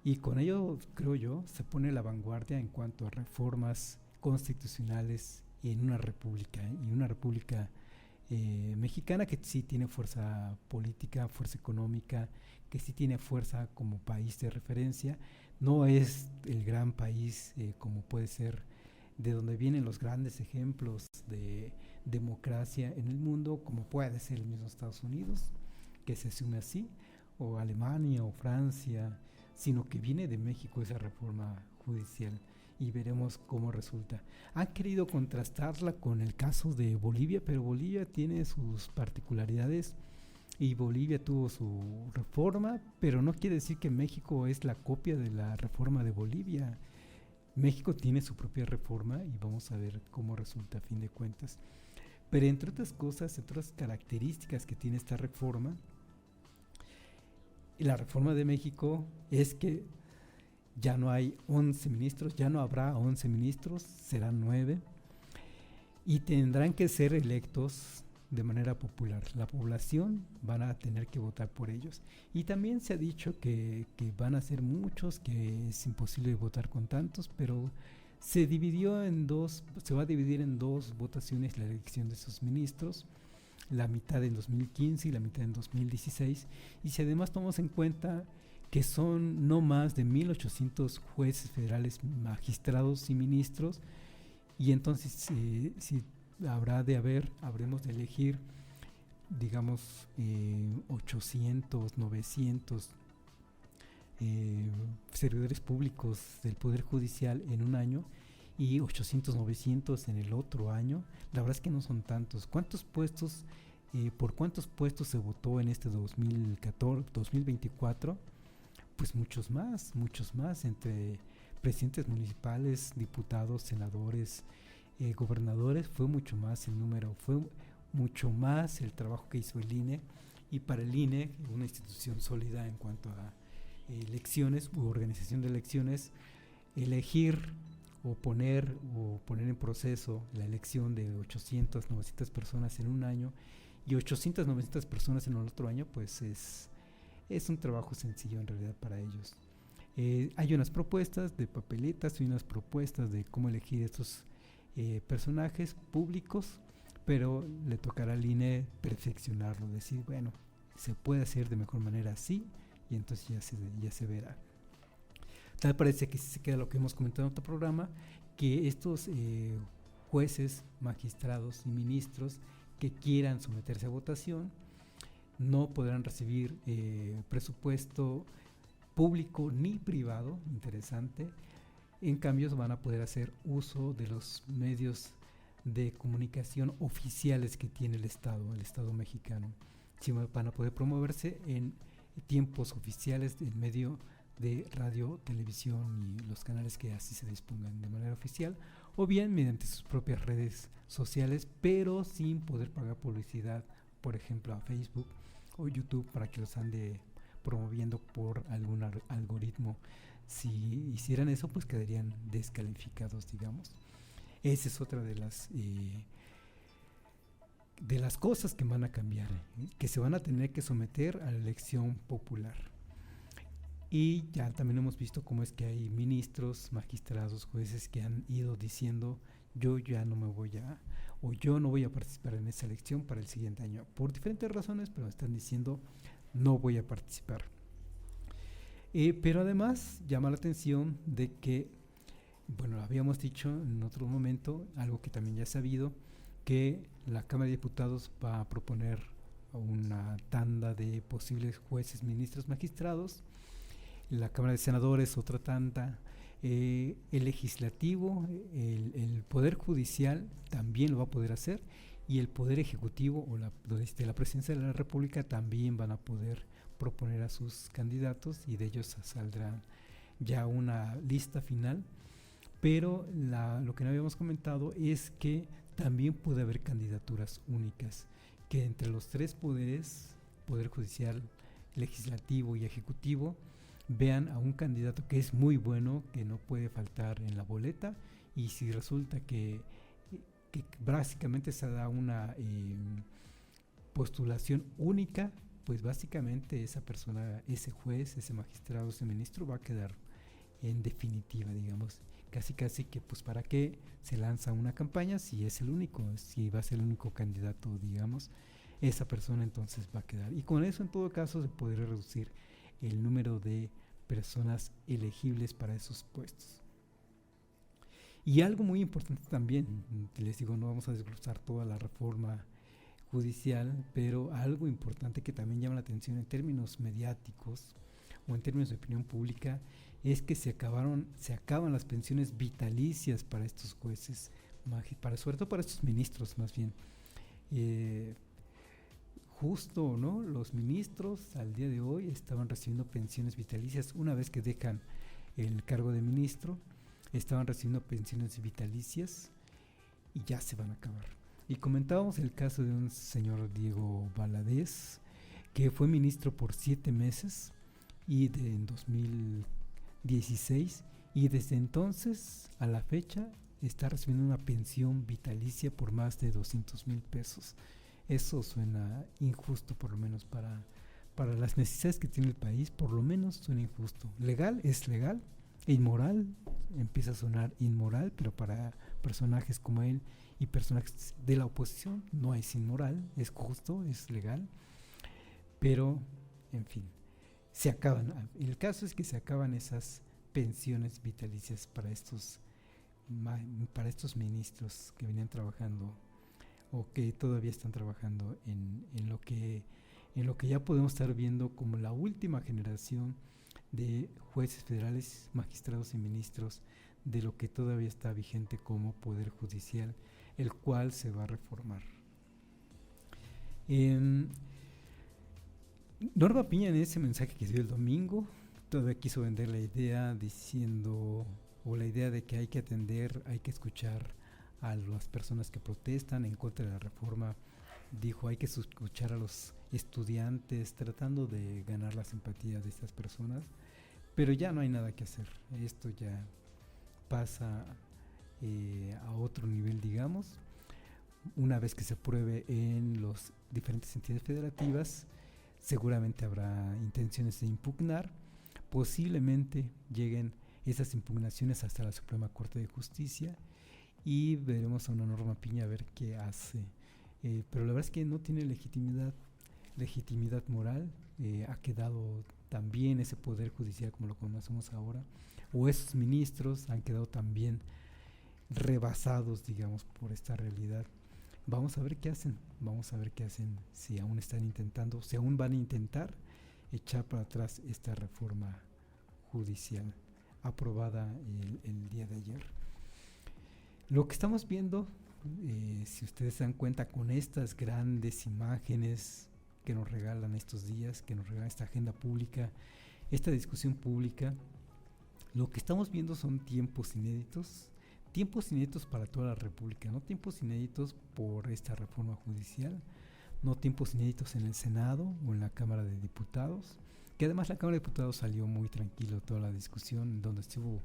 y con ello, creo yo, se pone a la vanguardia en cuanto a reformas constitucionales en una república, y una república mexicana que sí tiene fuerza política, fuerza económica, que sí tiene fuerza como país de referencia. No es el gran país como puede ser de donde vienen los grandes ejemplos de democracia en el mundo, como puede ser el mismo Estados Unidos, que se asume así, o Alemania o Francia, sino que viene de México esa reforma judicial y veremos cómo resulta. Han querido contrastarla con el caso de Bolivia, pero Bolivia tiene sus particularidades y Bolivia tuvo su reforma, pero no quiere decir que México es la copia de la reforma de Bolivia. México tiene su propia reforma y vamos a ver cómo resulta a fin de cuentas. Pero entre otras cosas, entre otras características que tiene esta reforma, la reforma de México es que ya no hay 11 ministros, ya no habrá 11 ministros, serán 9 y tendrán que ser electos de manera popular. La población van a tener que votar por ellos. Y también se ha dicho que van a ser muchos, que es imposible votar con tantos, pero se va a dividir en dos votaciones la elección de esos ministros, la mitad en 2015 y la mitad en 2016. Y si además tomamos en cuenta que son no más de 1,800 jueces federales, magistrados y ministros, y entonces si habremos de elegir, digamos, 800, 900 servidores públicos del Poder Judicial en un año y 800, 900 en el otro año. La verdad es que no son tantos. ¿Por cuántos puestos se votó en este 2024? Pues muchos más, entre presidentes municipales, diputados, senadores, gobernadores. Fue mucho más el número, fue mucho más el trabajo que hizo el INE, y para el INE, una institución sólida en cuanto a elecciones u organización de elecciones, elegir o poner en proceso la elección de 800, 900 personas en un año y 800, 900 personas en el otro año, pues es un trabajo sencillo en realidad para ellos. Hay unas propuestas de papeletas y unas propuestas de cómo elegir estos personajes públicos, pero le tocará al INE perfeccionarlo, decir, bueno, se puede hacer de mejor manera así, y entonces ya se verá. Tal parece que se queda lo que hemos comentado en otro programa, que estos jueces, magistrados y ministros que quieran someterse a votación no podrán recibir presupuesto público ni privado, interesante. En cambio van a poder hacer uso de los medios de comunicación oficiales que tiene el Estado mexicano. Sí, van a poder promoverse en tiempos oficiales en medio de radio, televisión y los canales que así se dispongan de manera oficial, o bien mediante sus propias redes sociales, pero sin poder pagar publicidad, por ejemplo a Facebook o YouTube, para que los ande promoviendo por algún algoritmo. Si hicieran eso, pues quedarían descalificados, digamos. Esa es otra de las cosas que van a cambiar, que se van a tener que someter a la elección popular. Y ya también hemos visto cómo es que hay ministros, magistrados, jueces que han ido diciendo: yo ya no me voy o yo no voy a participar en esa elección para el siguiente año, por diferentes razones, pero están diciendo: no voy a participar. Pero además llama la atención de que, bueno, habíamos dicho en otro momento, algo que también ya es sabido, que la Cámara de Diputados va a proponer una tanda de posibles jueces, ministros, magistrados. La Cámara de Senadores otra tanda. El legislativo, el Poder Judicial también lo va a poder hacer, y el Poder Ejecutivo o la Presidencia de la República también van a poder proponer a sus candidatos, y de ellos saldrá ya una lista final. Pero lo que no habíamos comentado es que también puede haber candidaturas únicas, que entre los tres poderes, Poder Judicial, Legislativo y Ejecutivo, vean a un candidato que es muy bueno, que no puede faltar en la boleta, y si resulta que básicamente se da una postulación única, pues básicamente esa persona, ese juez, ese magistrado, ese ministro va a quedar en definitiva, digamos. Casi que pues para qué se lanza una campaña si es el único, si va a ser el único candidato, digamos, esa persona entonces va a quedar. Y con eso en todo caso se podría reducir el número de personas elegibles para esos puestos. Y algo muy importante también, les digo, no vamos a desglosar toda la reforma judicial, pero algo importante que también llama la atención en términos mediáticos o en términos de opinión pública, es que se acaban las pensiones vitalicias para estos jueces, sobre todo para estos ministros más bien. Justo, ¿no? Los ministros al día de hoy estaban recibiendo pensiones vitalicias una vez que dejan el cargo de ministro, estaban recibiendo pensiones vitalicias y ya se van a acabar. Y comentábamos el caso de un señor Diego Valadez, que fue ministro por 7 meses en 2016, y desde entonces a la fecha está recibiendo una pensión vitalicia por más de 200,000 pesos. Eso suena injusto, por lo menos para las necesidades que tiene el país, por lo menos suena injusto. Legal es legal, inmoral empieza a sonar inmoral, pero para personajes como él y personajes de la oposición no es inmoral, es justo, es legal, pero en fin, se acaban. El caso es que se acaban esas pensiones vitalicias para estos ministros que venían trabajando o que todavía están trabajando en lo que ya podemos estar viendo como la última generación de jueces federales, magistrados y ministros de lo que todavía está vigente como Poder Judicial, el cual se va a reformar. Norma Piña, en ese mensaje que dio el domingo, todavía quiso vender la idea la idea de que hay que atender, hay que escuchar a las personas que protestan en contra de la reforma. Dijo, hay que escuchar a los estudiantes, tratando de ganar la simpatía de estas personas, pero ya no hay nada que hacer. Esto ya pasa a otro nivel, digamos. Una vez que se apruebe en las diferentes entidades federativas, seguramente habrá intenciones de impugnar. Posiblemente lleguen esas impugnaciones hasta la Suprema Corte de Justicia, y veremos a una Norma Piña a ver qué hace. Pero la verdad es que no tiene legitimidad moral. Ha quedado también ese Poder Judicial como lo conocemos ahora, o esos ministros han quedado también rebasados, digamos, por esta realidad. Vamos a ver qué hacen, si aún están intentando, si aún van a intentar echar para atrás esta reforma judicial aprobada el día de ayer. Lo que estamos viendo Si ustedes se dan cuenta con estas grandes imágenes que nos regalan estos días, que nos regala esta agenda pública, esta discusión pública, lo que estamos viendo son tiempos inéditos para toda la República, no tiempos inéditos por esta reforma judicial, no tiempos inéditos en el Senado o en la Cámara de Diputados, que además la Cámara de Diputados salió muy tranquilo toda la discusión, donde estuvo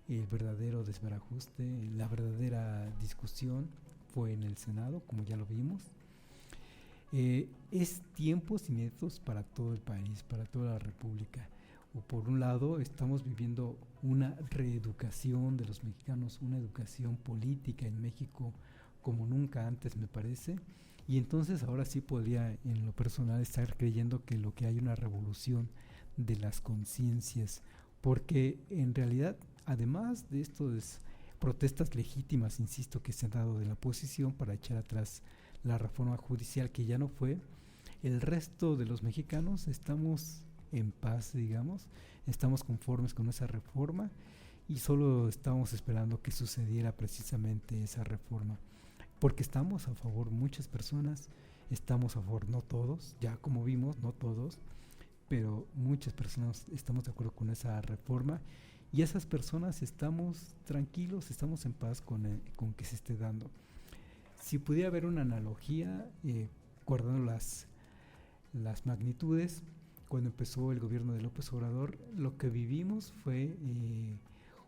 el verdadero desbarajuste, la verdadera discusión fue en el Senado, como ya lo vimos. Es tiempos inéditos para todo el país, para toda la República. O por un lado, estamos viviendo una reeducación de los mexicanos, una educación política en México como nunca antes, me parece. Y entonces ahora sí podría, en lo personal, estar creyendo que lo que hay una revolución de las conciencias, porque en realidad, además de estas protestas legítimas, insisto, que se han dado de la oposición para echar atrás la reforma judicial que ya no fue, el resto de los mexicanos estamos en paz, digamos, estamos conformes con esa reforma y solo estamos esperando que sucediera precisamente esa reforma, porque estamos a favor, muchas personas estamos a favor, no todos, ya como vimos, no todos, pero muchas personas estamos de acuerdo con esa reforma y esas personas estamos tranquilos, estamos en paz con que se esté dando. Si pudiera haber una analogía, guardando las magnitudes, cuando empezó el gobierno de López Obrador, lo que vivimos fue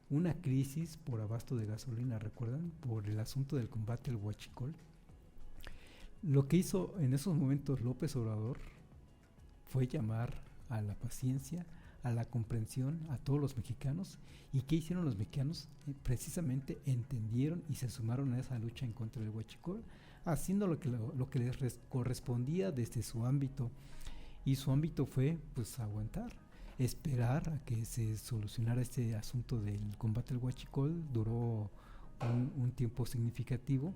una crisis por abasto de gasolina, ¿recuerdan? Por el asunto del combate al huachicol. Lo que hizo en esos momentos López Obrador fue llamar a la paciencia, a la comprensión a todos los mexicanos. ¿Y qué hicieron los mexicanos? Precisamente entendieron y se sumaron a esa lucha en contra del huachicol, haciendo lo que les correspondía desde su ámbito. Y su ámbito fue pues aguantar, esperar a que se solucionara este asunto del combate al huachicol. Duró un tiempo significativo.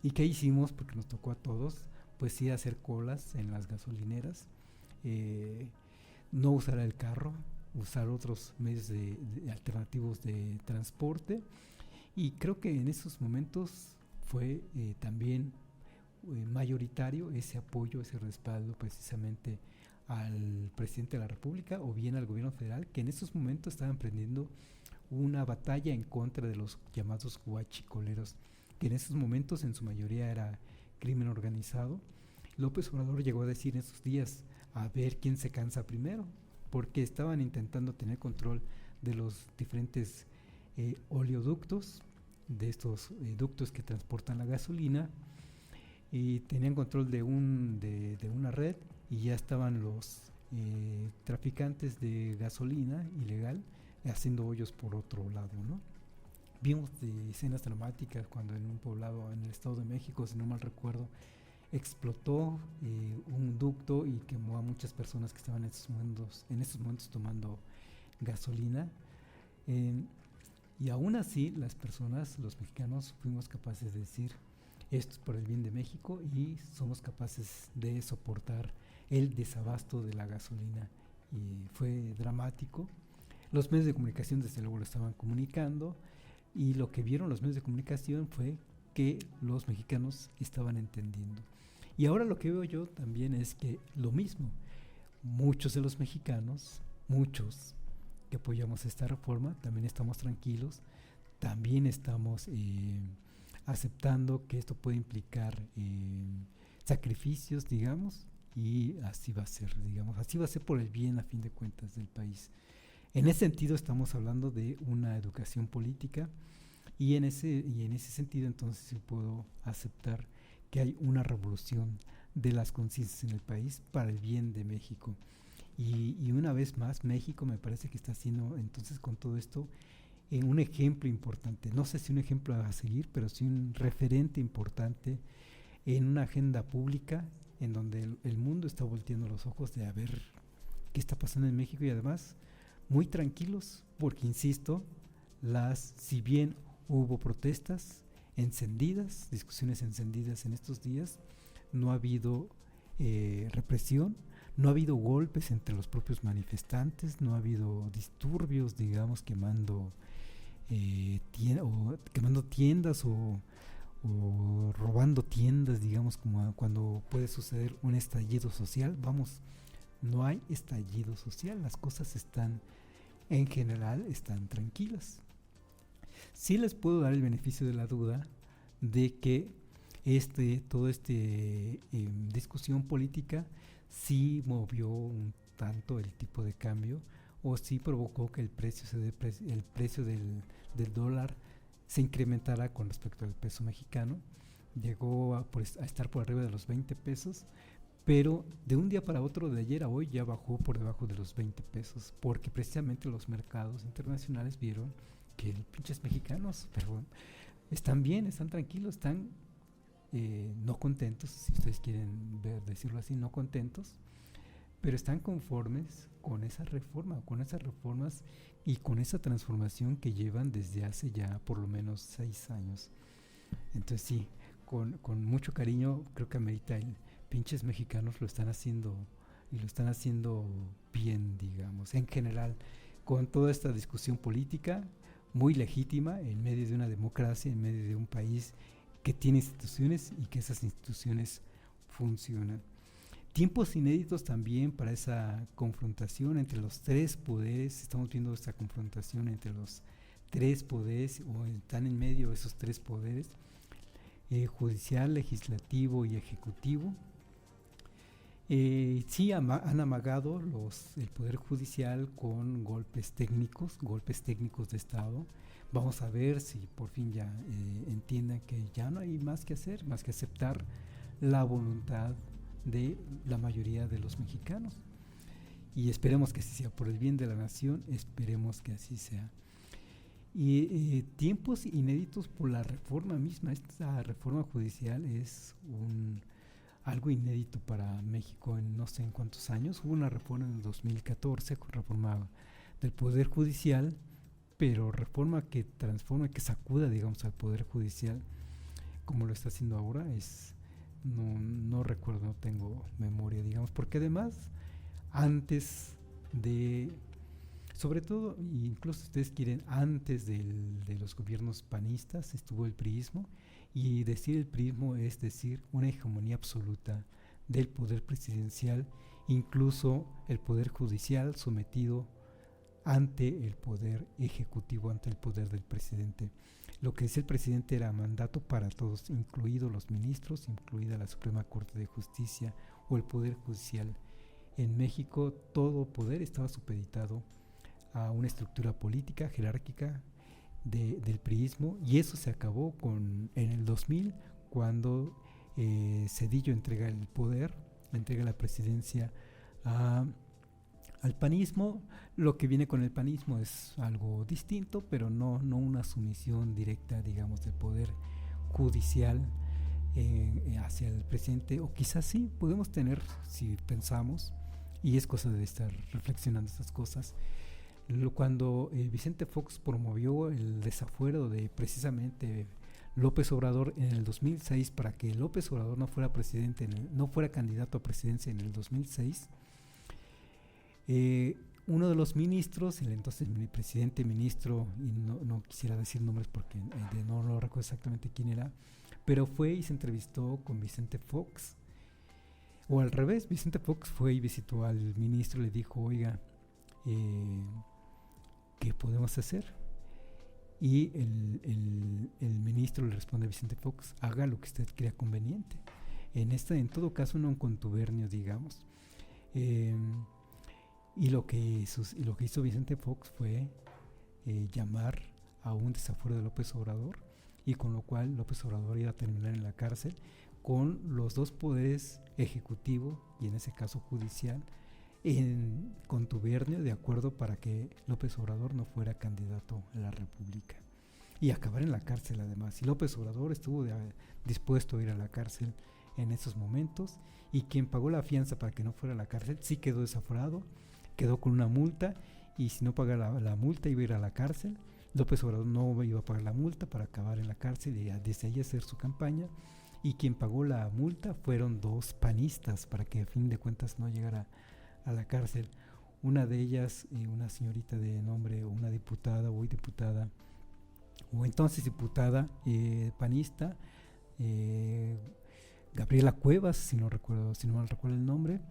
¿Y qué hicimos? Porque nos tocó a todos, pues sí, hacer colas en las gasolineras, no usar el carro, usar otros medios alternativos de transporte. Y creo que en esos momentos fue también mayoritario ese apoyo, ese respaldo precisamente al presidente de la República o bien al gobierno federal, que en esos momentos estaban emprendiendo una batalla en contra de los llamados huachicoleros, que en esos momentos en su mayoría era crimen organizado. López Obrador llegó a decir en esos días, a ver quién se cansa primero, porque estaban intentando tener control de los diferentes oleoductos, de estos ductos que transportan la gasolina, y tenían control de una red, y ya estaban los traficantes de gasolina ilegal haciendo hoyos por otro lado, ¿no? Vimos escenas dramáticas cuando en un poblado en el Estado de México, si no mal recuerdo, explotó un ducto y quemó a muchas personas que estaban en estos momentos tomando gasolina. Y aún así las personas, los mexicanos, fuimos capaces de decir esto es por el bien de México y somos capaces de soportar el desabasto de la gasolina. Y fue dramático. Los medios de comunicación desde luego lo estaban comunicando y lo que vieron los medios de comunicación fue que los mexicanos estaban entendiendo. Y ahora lo que veo yo también es que lo mismo, muchos de los mexicanos, muchos que apoyamos esta reforma, también estamos tranquilos, también estamos aceptando que esto puede implicar sacrificios, digamos, y así va a ser, digamos, así va a ser por el bien a fin de cuentas del país. En ese sentido estamos hablando de una educación política y en ese sentido entonces sí puedo aceptar que hay una revolución de las conciencias en el país para el bien de México. Y una vez más, México me parece que está siendo entonces con todo esto un ejemplo importante, no sé si un ejemplo a seguir, pero sí un referente importante en una agenda pública en donde el mundo está volteando los ojos de a ver qué está pasando en México y además muy tranquilos, porque insisto, si bien hubo protestas encendidas, discusiones encendidas en estos días, no ha habido represión, no ha habido golpes entre los propios manifestantes, no ha habido disturbios, digamos, quemando tiendas o o robando tiendas, digamos, como cuando puede suceder un estallido social. Vamos, no hay estallido social, las cosas están, en general, están tranquilas. Sí les puedo dar el beneficio de la duda de que toda discusión política sí movió un tanto el tipo de cambio, o sí provocó que el precio del dólar se incrementara con respecto al peso mexicano. Llegó a estar por arriba de los 20 pesos, pero de un día para otro, de ayer a hoy, ya bajó por debajo de los 20 pesos, porque precisamente los mercados internacionales vieron que los pinches mexicanos, perdón, están bien, están tranquilos, están no contentos, si ustedes quieren decirlo así, no contentos, pero están conformes con esa reforma, con esas reformas y con esa transformación que llevan desde hace ya por lo menos 6 años. Entonces sí, con mucho cariño, creo que amerita el pinches mexicanos lo están haciendo, y lo están haciendo bien, digamos, en general, con toda esta discusión política muy legítima en medio de una democracia, en medio de un país que tiene instituciones y que esas instituciones funcionan. Tiempos inéditos también para esa confrontación entre los tres poderes. Estamos viendo esta confrontación entre los tres poderes, o están en medio de esos tres poderes, judicial, legislativo y ejecutivo. Sí, han amagado el Poder Judicial con golpes técnicos de Estado. Vamos a ver si por fin ya entiendan que ya no hay más que hacer, más que aceptar la voluntad de la mayoría de los mexicanos. Y esperemos que así sea, por el bien de la nación, esperemos que así sea. Y tiempos inéditos por la reforma misma. Esta reforma judicial es algo inédito para México en no sé en cuántos años. Hubo una reforma en el 2014 con reforma del Poder Judicial, pero reforma que transforma, que sacuda, digamos, al Poder Judicial como lo está haciendo ahora, no recuerdo, no tengo memoria, digamos, porque además antes de, sobre todo, incluso si ustedes quieren, antes de los gobiernos panistas estuvo el priismo, y decir el priismo es decir una hegemonía absoluta del poder presidencial, incluso el poder judicial sometido ante el poder ejecutivo, ante el poder del presidente. Lo que decía el presidente era mandato para todos, incluidos los ministros, incluida la Suprema Corte de Justicia o el Poder Judicial. En México todo poder estaba supeditado a una estructura política jerárquica del priismo, y eso se acabó en el 2000, cuando Zedillo entrega el poder, entrega la presidencia al panismo. Lo que viene con el panismo es algo distinto, pero no una sumisión directa, digamos, del poder judicial hacia el presidente, o quizás sí podemos tener, si pensamos, y es cosa de estar reflexionando estas cosas. Cuando Vicente Fox promovió el desafuero de precisamente López Obrador en el 2006, para que López Obrador no fuera presidente, no fuera candidato a presidencia en el 2006, uno de los ministros, el entonces presidente ministro, y no quisiera decir nombres porque no lo recuerdo exactamente quién era, pero fue y se entrevistó con Vicente Fox, o al revés, Vicente Fox fue y visitó al ministro y le dijo: oiga, ¿qué podemos hacer? Y el ministro le responde a Vicente Fox: haga lo que usted crea conveniente. En todo caso, no un contubernio, digamos. Y lo que hizo Vicente Fox fue llamar a un desafuero de López Obrador, y con lo cual López Obrador iba a terminar en la cárcel, con los dos poderes, ejecutivo y en ese caso judicial, en contubernio, de acuerdo, para que López Obrador no fuera candidato a la República y acabar en la cárcel además. Y López Obrador estuvo dispuesto a ir a la cárcel en esos momentos, y quien pagó la fianza para que no fuera a la cárcel sí quedó desaforado, quedó con una multa, y si no pagaba la multa iba a ir a la cárcel. López Obrador no iba a pagar la multa para acabar en la cárcel y desde ahí hacer su campaña, y quien pagó la multa fueron dos panistas para que a fin de cuentas no llegara a la cárcel. Una de ellas, una señorita de nombre, una diputada, o entonces diputada panista, Gabriela Cuevas, si no mal recuerdo el nombre,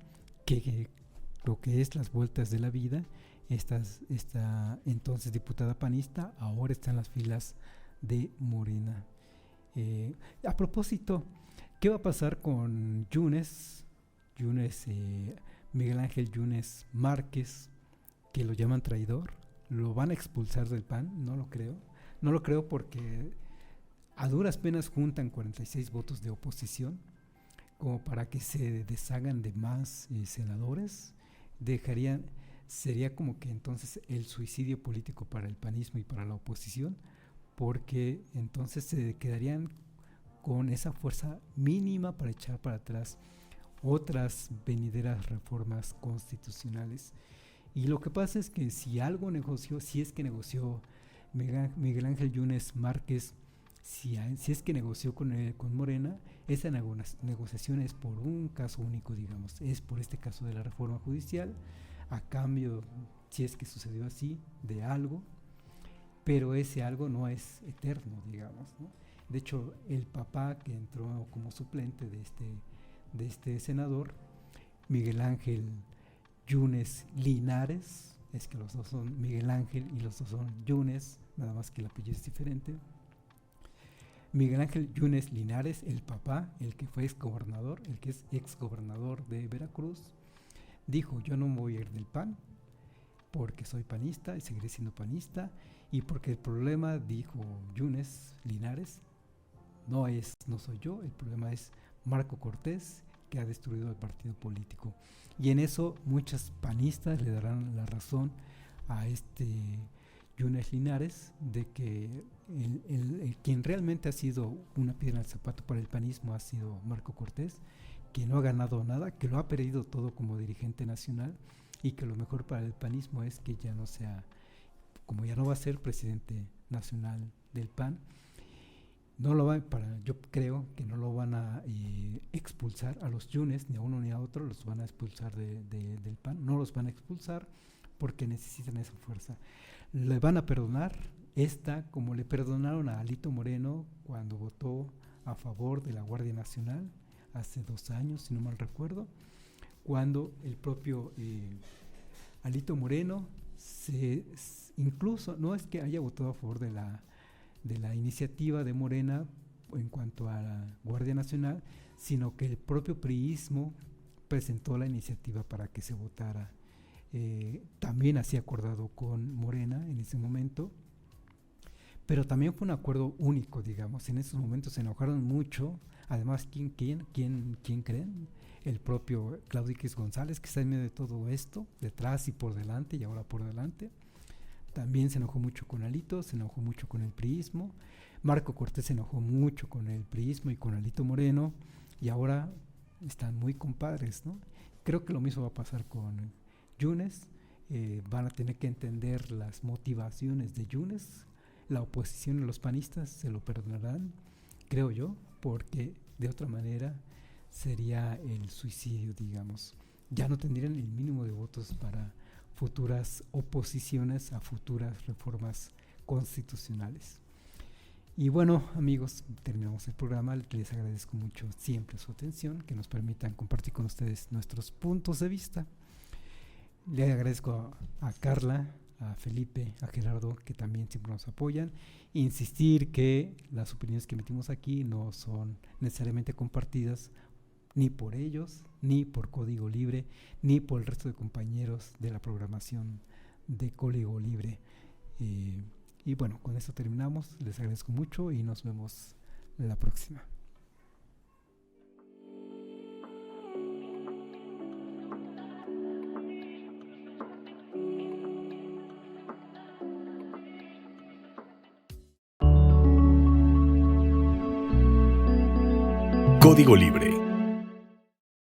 que lo que es Las Vueltas de la Vida, esta entonces diputada panista, ahora está en las filas de Morena. A propósito, ¿qué va a pasar con Miguel Ángel Yunes Márquez, que lo llaman traidor? ¿Lo van a expulsar del PAN? No lo creo porque a duras penas juntan 46 votos de oposición como para que se deshagan de más senadores. Sería como que entonces el suicidio político para el panismo y para la oposición, porque entonces se quedarían con esa fuerza mínima para echar para atrás otras venideras reformas constitucionales. Y lo que pasa es que si es que negoció Miguel Ángel Yunes Márquez, si es que negoció con Morena, esa negociación es por un caso único, digamos, es por este caso de la reforma judicial, a cambio, si es que sucedió así, de algo, pero ese algo no es eterno, digamos, ¿no? De hecho, el papá que entró como suplente de este senador, Miguel Ángel Yunes Linares, es que los dos son Miguel Ángel y los dos son Yunes, nada más que el apellido es diferente. Miguel Ángel Yunes Linares, el papá, el que fue exgobernador, el que es exgobernador de Veracruz, dijo: yo no me voy a ir del PAN porque soy panista y seguiré siendo panista, y porque el problema, dijo Yunes Linares, no soy yo, el problema es Marco Cortés, que ha destruido el partido político. Y en eso muchos panistas le darán la razón a Yunes Linares, de que quien realmente ha sido una piedra en el zapato para el panismo ha sido Marco Cortés, que no ha ganado nada, que lo ha perdido todo como dirigente nacional, y que lo mejor para el panismo es que ya no sea, como ya no va a ser presidente nacional del PAN, yo creo que no lo van a expulsar a los Yunes, ni a uno ni a otro, los van a expulsar del PAN, no los van a expulsar porque necesitan esa fuerza. Le van a perdonar como le perdonaron a Alito Moreno cuando votó a favor de la Guardia Nacional hace 2 años, si no mal recuerdo, cuando el propio Alito Moreno incluso no es que haya votado a favor de la iniciativa de Morena en cuanto a la Guardia Nacional, sino que el propio priismo presentó la iniciativa para que se votara. También así acordado con Morena en ese momento, pero también fue un acuerdo único, digamos. En esos momentos se enojaron mucho. Además, ¿quién creen? El propio Claudio X González, que está en medio de todo esto, detrás y por delante, y ahora por delante. También se enojó mucho con Alito, se enojó mucho con el priismo. Marco Cortés se enojó mucho con el priismo y con Alito Moreno, y ahora están muy compadres, ¿no? Creo que lo mismo va a pasar con Yunes. Van a tener que entender las motivaciones de Yunes. La oposición y los panistas se lo perdonarán, creo yo, porque de otra manera sería el suicidio, digamos. Ya no tendrían el mínimo de votos para futuras oposiciones a futuras reformas constitucionales. Y bueno, amigos, terminamos el programa. Les agradezco mucho siempre su atención, que nos permitan compartir con ustedes nuestros puntos de vista. Le agradezco a Carla, a Felipe, a Gerardo, que también siempre nos apoyan. Insistir que las opiniones que emitimos aquí no son necesariamente compartidas ni por ellos, ni por Código Libre, ni por el resto de compañeros de la programación de Código Libre. Y bueno, con esto terminamos. Les agradezco mucho y nos vemos la próxima. Código Libre.